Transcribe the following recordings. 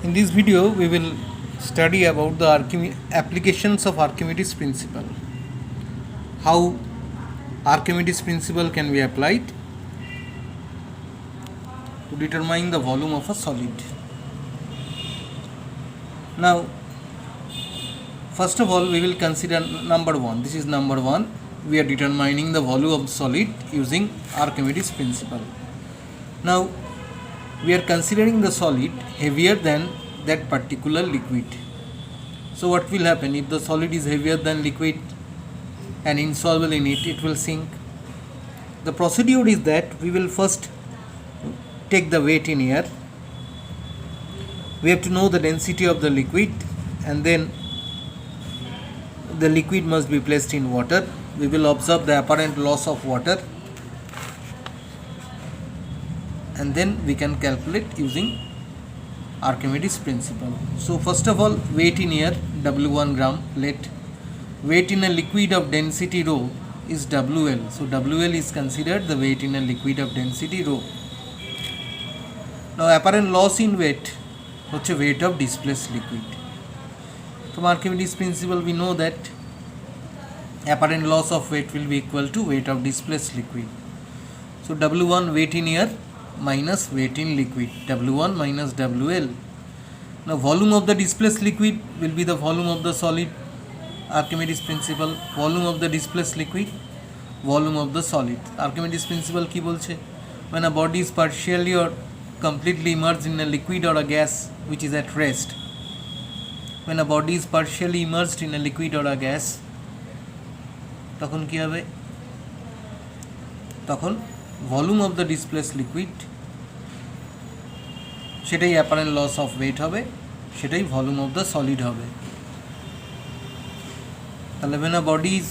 In this video, we will study about the applications of Archimedes principle. How Archimedes principle can be applied to determine the volume of a solid. Now, first of all, we will consider number 1. This is number 1. We are determining the volume of solid using Archimedes principle. Now, we are considering the solid heavier than that particular liquid. So what will happen if the solid is heavier than liquid and insoluble in it, it will sink. The procedure is that we will first take the weight in air. We have to know the density of the liquid, and then the liquid must be placed in water. We will observe the apparent loss of water, and then we can calculate using Archimedes principle. So first of all, weight in air W1 gram, let weight in a liquid of density rho is WL. So WL is considered the weight in a liquid of density rho. Now apparent loss in weight হচ্ছে weight of displaced liquid. From Archimedes principle we know that apparent loss of weight will be equal to weight of displaced liquid. So W1 weight in air minus weight in liquid, W1 minus WL. Now volume of the displaced liquid will be the volume of the solid. Archimedes principle, volume of the displaced liquid, volume of the solid. Archimedes principle কি বলছে? When a body is partially or completely immersed in a liquid or a gas which is at rest. When a body is partially immersed in a liquid or a gas, তখন কি হবে? তখন volume of the displaced liquid সেটাই apparent loss of weight হবে, সেটাই volume of the solid হবে. তাহলে when a body is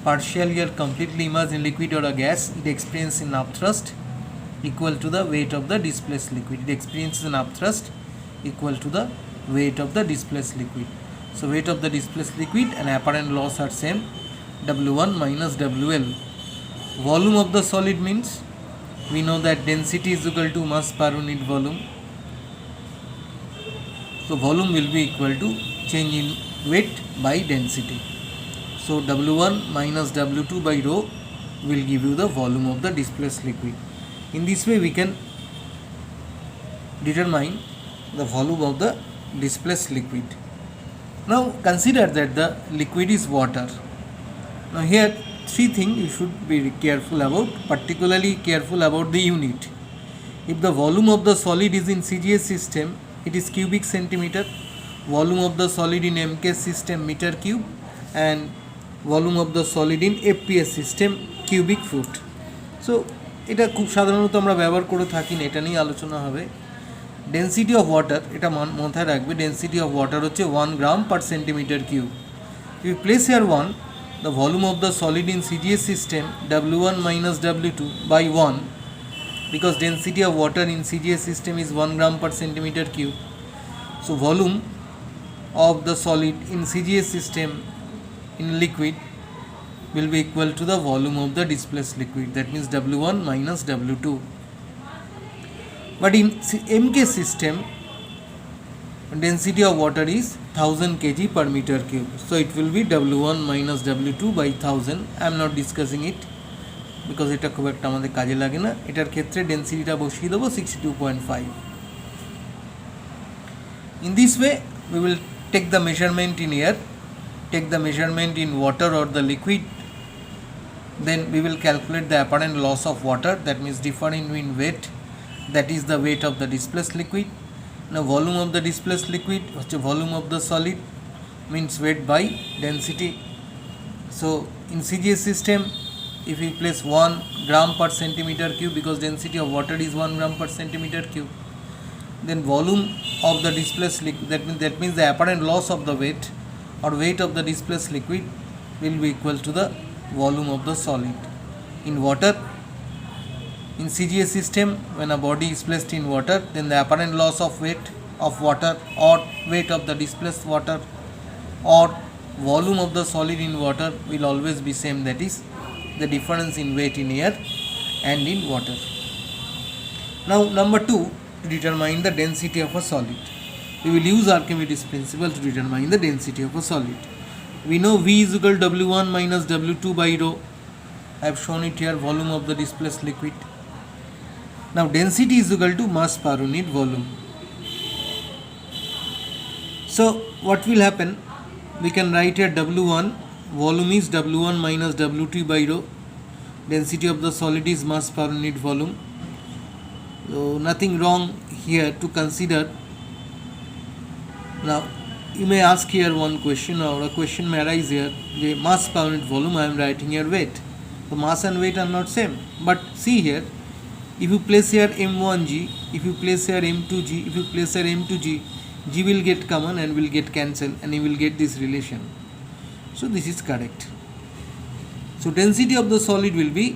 partially or completely immersed in liquid or a gas, it experiences an upthrust equal to the weight of the displaced liquid. It experiences an upthrust equal to the weight of the displaced liquid. So weight of the displaced liquid and apparent loss are same, W1 minus WL. Volume of the solid means we know that density is equal to mass per unit volume. So volume will be equal to change in weight by density. So W1 minus W2 by rho will give you the volume of the displaced liquid. In this way we can determine the volume of the displaced liquid. Now consider that the liquid is water. Now here three things you should be careful about, particularly careful about the unit. If the volume of the solid is in CGS system, it is cubic centimeter. Volume of the solid in MKS system meter cube, and volume of the solid in FPS system cubic foot. So এটা খুব সাধারণত আমরা ব্যবহার করে থাকি না, এটা নিয়ে আলোচনা হবে. ডেনসিটি অফ ওয়াটার, এটা মাথায় রাখবে, ডেনসিটি অফ ওয়াটার হচ্ছে 1 gram per centimetre cube. If place here 1, the volume of the solid in CGS system W1 minus W2 by 1, because density of water in CGS system is 1 gram per centimeter cube. So volume of the solid in CGS system in liquid will be equal to the volume of the displaced liquid, that means W1 minus W2. But in MK system, density of water is 1000 kg per meter cube, so it will be W1 minus W2 by 1000. I am not discussing it because এটা খুব একটা আমাদের কাজে লাগে না. এটার ক্ষেত্রে ডেনসিটিটা বসিয়ে দেবো 62.5. In this way we will take the measurement in air, take the measurement in water or the liquid, then we will calculate the apparent loss of water, that means difference in weight, that is the weight of the displaced liquid. Now volume of the displaced liquid, volume of the solid means weight by density. So in CGS system, if we place 1 gram per centimeter cube, because density of water is 1 gram per centimeter cube, then volume of the displaced liquid, that means the apparent loss of the weight or weight of the displaced liquid will be equal to the volume of the solid. In water, in CGS system, when a body is placed in water, then the apparent loss of weight of water or weight of the displaced water or volume of the solid in water will always be same, that is the difference in weight in air and in water. Now number 2, to determine the density of a solid. we will use Archimedes principle to determine the density of a solid. We know V is equal to W1 minus W2 by rho. I have shown it here, volume of the displaced liquid. Now density is equal to mass per unit volume. So what will happen? We can write here W1, volume is W1 minus W2 by rho. Density of the solid is mass per unit volume. So nothing wrong here to consider. Now you may ask here one question, or a question may arise here, the mass per unit volume, I am writing here weight. So mass and weight are not same. But see here, if you place here M1G, if you place here M2G, if you place here M2G, G will get common and will get cancelled, and you will get this relation. So this is correct. So density of the solid will be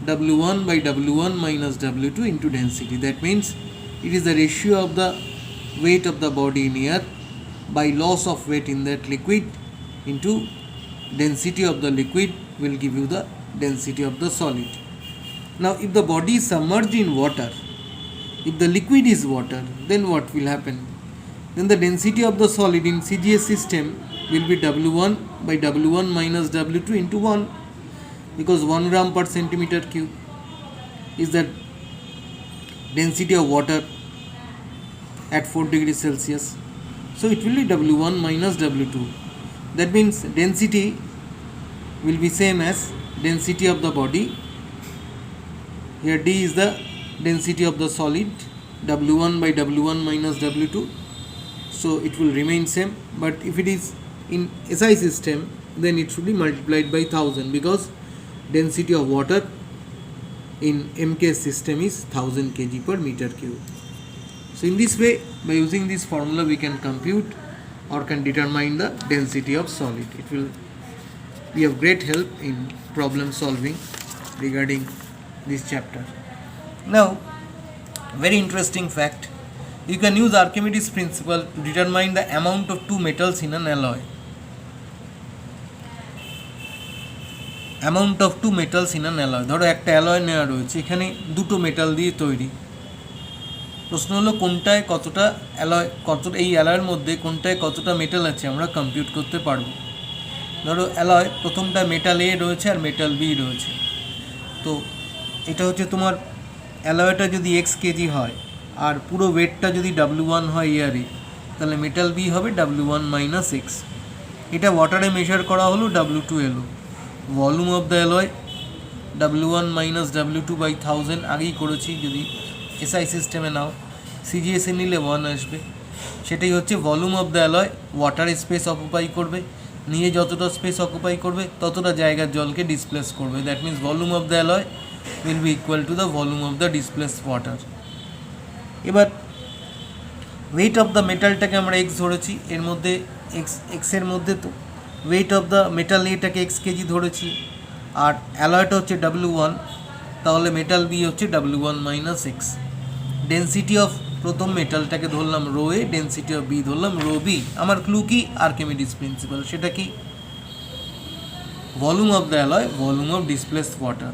W1 by W1 minus W2 into density. That means it is the ratio of the weight of the body in air by loss of weight in that liquid into density of the liquid will give you the density of the solid. Now if the body is submerged in water, if the liquid is water, then what will happen? Then the density of the solid in CGS system will be W1 by W1 minus W2 into 1, because 1 gram per centimeter cube is the density of water at 4 degrees Celsius. So it will be W1 minus W2. That means density will be same as density of the body. Here D is the density of the solid, W1 by W1 minus W2. So it will remain same. But if it is in SI system, then it should be multiplied by 1000, because density of water in MK system is 1000 kg per meter cube. So in this way, by using this formula, we can compute or can determine the density of solid. It will be of great help in problem solving regarding this chapter. Now, very interesting fact, you can use Archimedes principle to determine the amount of two metals in an alloy. Amount of two metals in an alloy, ধরো একটা alloy নেওয়া রয়েছে, এখানে দুটো metal দিয়ে তৈরি। প্রশ্ন হলো কোনটায় কতটা অ্যালয়, কতটা এই অ্যালয়ের মধ্যে কোনটায় কতটা মেটাল আছে আমরা কম্পিউট করতে পারবো। ধরো অ্যালয় প্রথমটা মেটাল এ রয়েছে আর মেটাল বি রয়েছে। তো এটা হচ্ছে তোমার অ্যালয়টা যদি এক্স কেজি হয় আর পুরো ওয়েটটা যদি W1 হয় এয়ারে, তাহলে মেটাল বি হবে W1 মাইনাস এক্স। এটা ওয়াটারে মেজার করা হলো, W2 এলো। Volume of the alloy W1 minus W2 by 1000 আগেই করেছি। যদি এসআই সিস্টেমে নাও, সিজিএসে নিলে 1 আসবে। সেটাই হচ্ছে volume of the alloy. Water space occupy করবে, নিয়ে যতটা স্পেস অকুপাই করবে ততটা জায়গার জলকে ডিসপ্লেস করবে। That means volume of the alloy will be equal to the volume of the displaced water. এবার ওয়েট অফ দ্য মেটালটাকে আমরা এক্স ধরেছি, এর মধ্যে এক্সের মধ্যে তো ওয়েট অফ দ্য মেটাল এটাকে এক্স কেজি ধরেছি, আর অ্যালয়টা হচ্ছে W1, তাহলে মেটাল বি হচ্ছে W1 minus x. Density of প্রথম মেটালটাকে ধরলাম rho A, density of B ধরলাম রো বি। আমার ক্লু কি? Archimedes principle. সেটা কি? Volume of the alloy, volume of displaced water.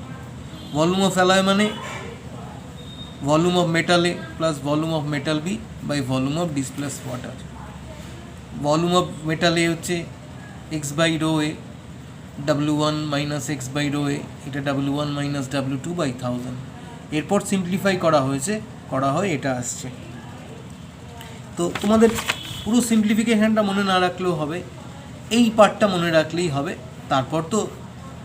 Volume of alloy মানে volume of metal A plus volume of metal B by volume of displaced water. Volume of metal A হচ্ছে X by rho A, W1 minus X by rho A, এটা W1 minus W2 by 1000। এরপর simplify করা হয় এটা আসছে। তো তোমাদের পুরো সিম্পলিফিকেশানটা মনে না রাখলেও হবে, এই পার্টটা মনে রাখলেই হবে। তারপর তো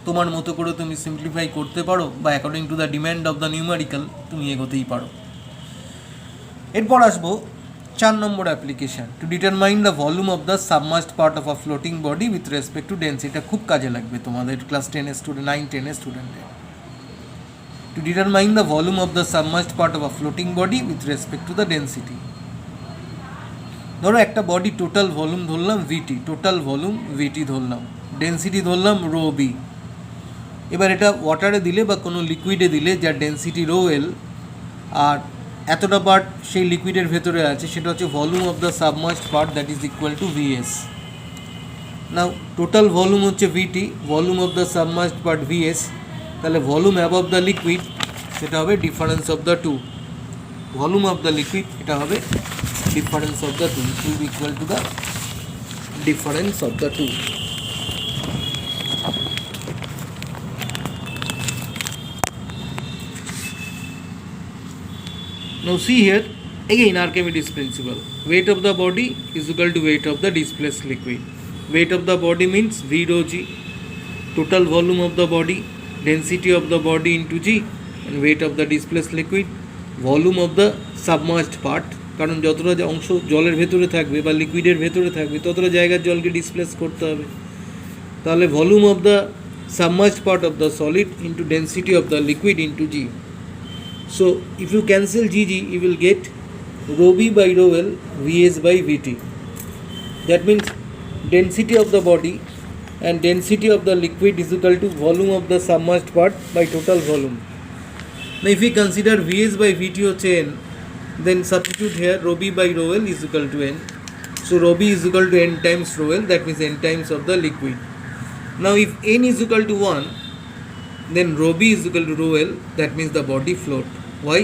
তোমার মতো করে তুমি সিম্পলিফাই করতে পারো, বা according to the demand of the numerical তুমি এগোতেই পারো। এরপর আসবো 4 নম্বর application, to determine the volume of the submerged part of a floating body with respect to density. এটা খুব কাজে লাগবে তোমাদের ক্লাস 10 স্টুডেন্ট, 9-10 স্টুডেন্টের। To determine the volume of the submerged part of a floating body with respect to the density. ধরো একটা body total volume ধরলাম ভিটি, total volume ভিটি ধরলাম, ডেন্সিটি ধরলাম রো বি। এবার এটা ওয়াটারে দিলে বা কোনো লিকুইডে দিলে যার ডেন্সিটি রো এল, আর এতটা পার্ট সেই লিকুইডের ভেতরে আছে, সেটা হচ্ছে volume of the submerged part, that is equal to VS. Now total volume হচ্ছে VT, volume of the submerged part VS, তাহলে ভলিউম অ্যাবভ দ্য লিকুইড সেটা হবে difference of the two. Volume of the liquid এটা হবে difference of the two. It will be equal to the difference of the two. Now see here, again Archimedes principle. Weight of the body is equal to weight of the displaced liquid. Weight of the body means V rho G, total volume of the body, density of the body into G, and weight of the displaced liquid, volume of the submerged part, কারণ যতটা অংশ জলের ভেতরে থাকবে বা লিকুইডের ভেতরে থাকবে ততটা জায়গার জলকে ডিসপ্লেস করতে হবে, তাহলে volume of the submerged part of the solid into density of the liquid into G. So if you cancel Gg, you will get rho b by rho L Vs by Vt. That means density of the body and density of the liquid is equal to volume of the submerged part by total volume. Now if we consider Vs by Vt hoche n, then substitute here rho b by rho L is equal to n. So rho b is equal to n times rho L, that means n times of the liquid. Now if n is equal to 1, then rho b is equal to rho L, that means the body float. Why?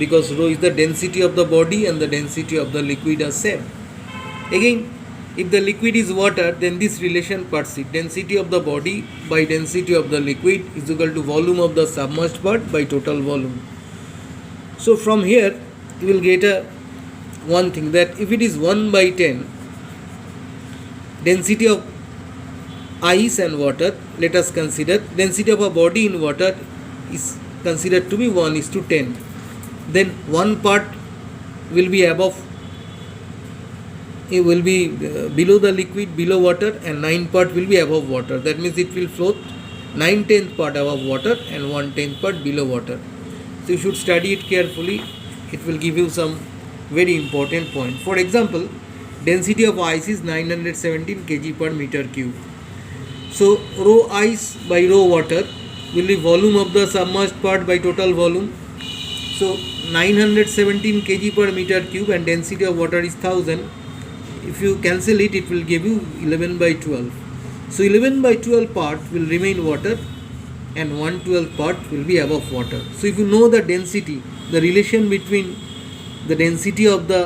Because rho is the density of the body and the density of the liquid are same. Again, if the liquid is water, then this relation persists. Density of the body by density of the liquid is equal to volume of the submerged part by total volume. So from here you will get one thing, that if it is 1 by 10 density of ice and water, let us consider density of a body in water is considered to be 1:10. Then one part will be above, it will be below the liquid, below water, and 9 part will be above water. That means it will float 9/10 part above water and 1/10 part below water. So you should study it carefully. It will give you some very important point. For example, density of ice is 917 kg per meter cube. So rho ice by rho water will be volume of the submerged part by total volume. So 917 kg per meter cube and density of water is 1000. If you cancel it, it will give you 11 by 12. So 11 by 12 part will remain water and 1/12 part will be above water. So if you know the density, the relation between the density of the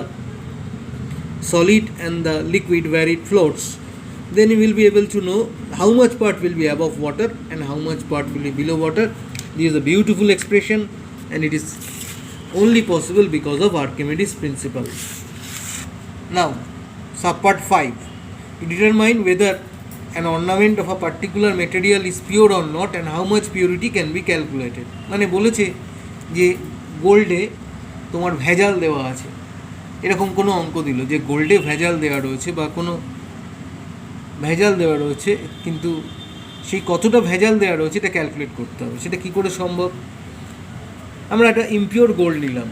solid and the liquid where it floats, then you will be able to know how much part will be above water and how much part will be below water. This is a beautiful expression and it is only possible because of Archimedes principle. Now, subpart 5. To determine whether an ornament of a particular material is pure or not and how much purity can be calculated. মানে বলেছে যে গোল্ডে তোমার ভেজাল দেওয়া আছে, এরকম কোনো অঙ্ক দিল যে গোল্ডে ভেজাল দেওয়া রয়েছে বা কোনো ভেজাল দেওয়া রয়েছে, কিন্তু সেই কতটা ভেজাল দেওয়া রয়েছে এটা ক্যালকুলেট করতে হবে। সেটা কী করে সম্ভব? আমরা একটা ইমপিওর গোল্ড নিলাম,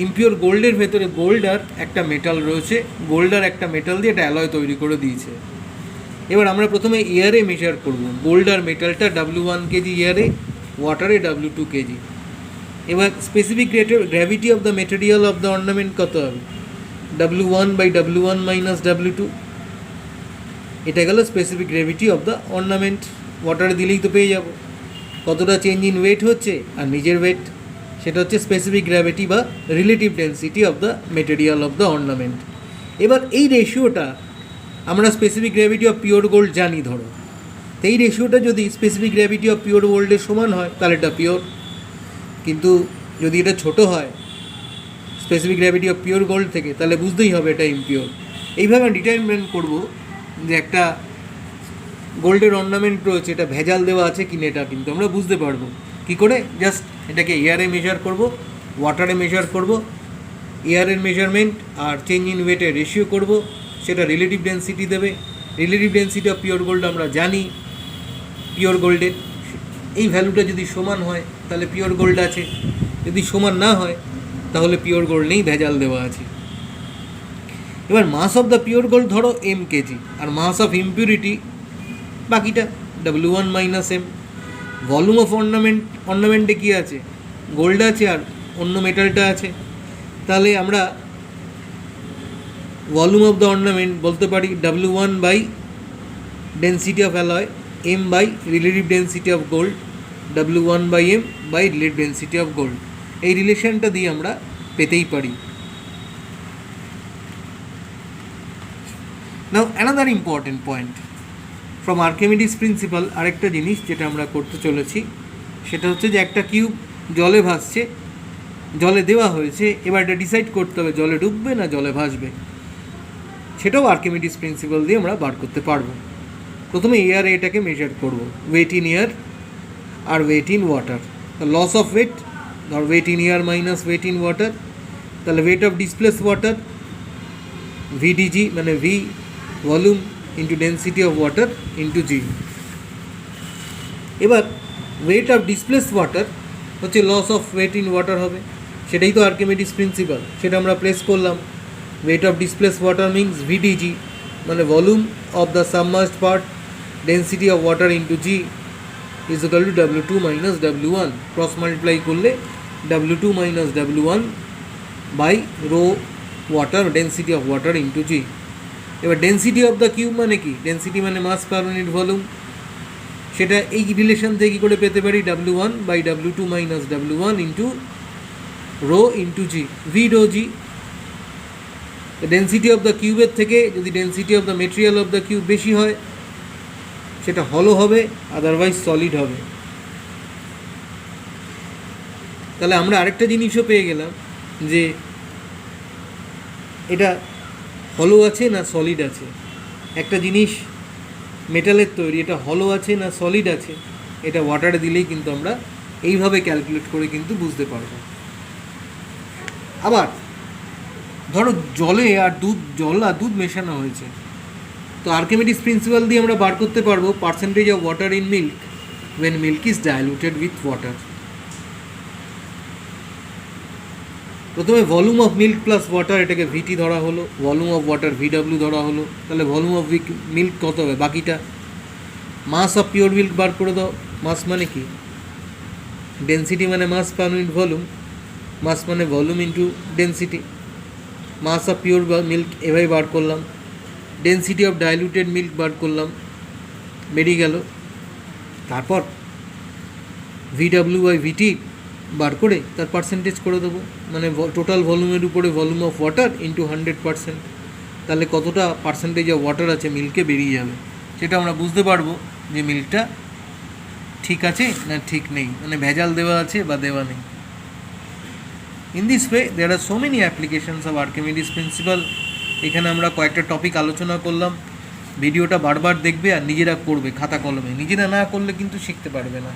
ইমপিওর গোল্ডের ভেতরে গোল্ড আর একটা মেটাল রয়েছে, গোল্ড আর একটা মেটাল দিয়ে একটা অ্যালয় তৈরি করে দিয়েছে। এবার আমরা প্রথমে এয়ারে মেজার করব, গোল্ড আর মেটালটা W1 কেজি এয়ারে, ওয়াটারে W2 কেজি। এবার specific gravity of the material of the ornament কত হবে? W1 by W1 minus W2। এটা গেল specific gravity of the ornament. ওয়াটারে দিলেই তো পেয়ে যাব কতটা চেঞ্জ ইন ওয়েট হচ্ছে আর নিজের ওয়েট, সেটা হচ্ছে স্পেসিফিক গ্র্যাভিটি বা relative density of the material of the ornament. এবার এই রেশিওটা আমরা specific gravity of pure gold জানি ধরো, তো এই রেশিওটা যদি স্পেসিফিক গ্র্যাভিটি অফ পিওর গোল্ডের সমান হয় তাহলে এটা পিওর, কিন্তু যদি এটা ছোট হয় specific gravity of pure gold থেকে তাহলে বুঝতেই হবে এটা ইমপিওর। এইভাবে ডিটারমিনেট করব যে একটা গোল্ডের অর্নামেন্ট রয়েছে এটা ভেজাল দেওয়া আছে কিনা, এটা কিন্তু আমরা বুঝতে পারবো কী করে? জাস্ট এটাকে এয়ারে মেজার করব, ওয়াটারে মেজার করব, এয়ারের মেজারমেন্ট আর চেঞ্জ ইন ওয়েটের রেশিও করব, সেটা রিলেটিভ ডেন্সিটি দেবে। Relative density of pure gold আমরা জানি, পিওর গোল্ডের এই ভ্যালুটা যদি সমান হয় তাহলে পিওর গোল্ড আছে, যদি সমান না হয় তাহলে পিওর গোল্ড নেই, ভেজাল দেওয়া আছে। এবার mass of the pure gold ধরো m কেজি আর মাস অফ ইমপিউরিটি বাকিটা W1 minus m। Volume of অর্নামেন্টে কী আছে? গোল্ড আছে আর অন্য মেটালটা আছে, তাহলে আমরা ভলিউম অফ দ্য অর্নামেন্ট বলতে পারি W1 by density of alloy, m by relative density of gold, W1 by m by relative density of gold. এই রিলেশনটা দিয়ে আমরা পেতেই পারি। Now another important point from Archimedes principle, আরেকটা জিনিস যেটা আমরা করতে চলেছি সেটা হচ্ছে যে একটা কিউব জলে ভাসছে, জলে দেওয়া হয়েছে, এবার এটা ডিসাইড করতে হবে জলে ডুববে না জলে ভাসবে, সেটাও আর্কিমিডিস প্রিন্সিপাল দিয়ে আমরা বার করতে পারবো। প্রথমে এয়ার এটাকে মেজার করব, ওয়েট ইন এয়ার আর weight in water. Loss of weight, ধর weight in air minus weight in water, তাহলে weight of displace water V D G মানে V volume into density of water into G. এবার weight of displace water হচ্ছে loss of weight in water হবে, সেটাই তো Archimedes principle, সেটা আমরা place করলাম। Weight of displace water means V D G মানে volume of the submerged part density of water into G is equal to W2 minus W1, cross multiply করলে W2 minus W1 by rho water density of water into G. এবার density of the cube মানে কি? Density মানে মাস per unit volume, সেটা এই relation থেকে কী করে পেতে পারি? W1 by W2 minus W1 into rho into g, V rho g. Density of the কিউবের থেকে যদি density of the material of the cube বেশি হয় সেটা হলো হবে, আদারওয়াইজ সলিড হবে। তাহলে আমরা আরেকটা জিনিসও পেয়ে গেলাম যে এটা হলো আছে না সলিড আছে। একটা জিনিস মেটালের তৈরি, এটা হলো আছে না সলিড আছে, এটা ওয়াটারে দিলেই কিন্তু আমরা এইভাবে ক্যালকুলেট করে কিন্তু বুঝতে পারবো। আবার ধরো জলে আর দুধ, জল আর দুধ মেশানো হয়েছে, তো আর্কিমিডিস প্রিন্সিপাল দিয়ে আমরা বার করতে পারবো percentage of water in milk when milk is diluted with water. প্রথমে volume of milk plus water, এটাকে ভিটি ধরা হলো, ভলিউম অফ ওয়াটার ভিডব্লিউ ধরা হলো, তাহলে ভলিউম অফ মিল্ক কত হবে? বাকিটা মাস অফ পিওর মিল্ক বার করে দাও। মাস মানে কি? ডেন্সিটি মানে মাস পার ইউনিট ভলিউম, মাস মানে volume into density. Mass of pure milk এভাবে বার করলাম, ডেন্সিটি অফ ডাইলুটেড মিল্ক বার করলাম, বেরিয়ে গেল। তারপর ভিডব্লিউ বাই ভিটি বার করে তার পার্সেন্টেজ করে দেবো, মানে টোটাল ভলিউমের উপরে ভলিউম অফ ওয়াটার ইন্টু 100%, তাহলে কতটা পার্সেন্টেজ অফ ওয়াটার আছে মিল্কে বেরিয়ে যাবে। সেটা আমরা বুঝতে পারবো যে মিল্কটা ঠিক আছে না ঠিক নেই, মানে ভেজাল দেওয়া আছে বা দেওয়া নেই। In this way there are so many applications of Archimedes principle. এখানে আমরা কয়েকটা টপিক আলোচনা করলাম। ভিডিওটা বারবার দেখবে আর নিজেরা করবে খাতা কলমে, নিজেরা না করলে কিন্তু শিখতে পারবে না।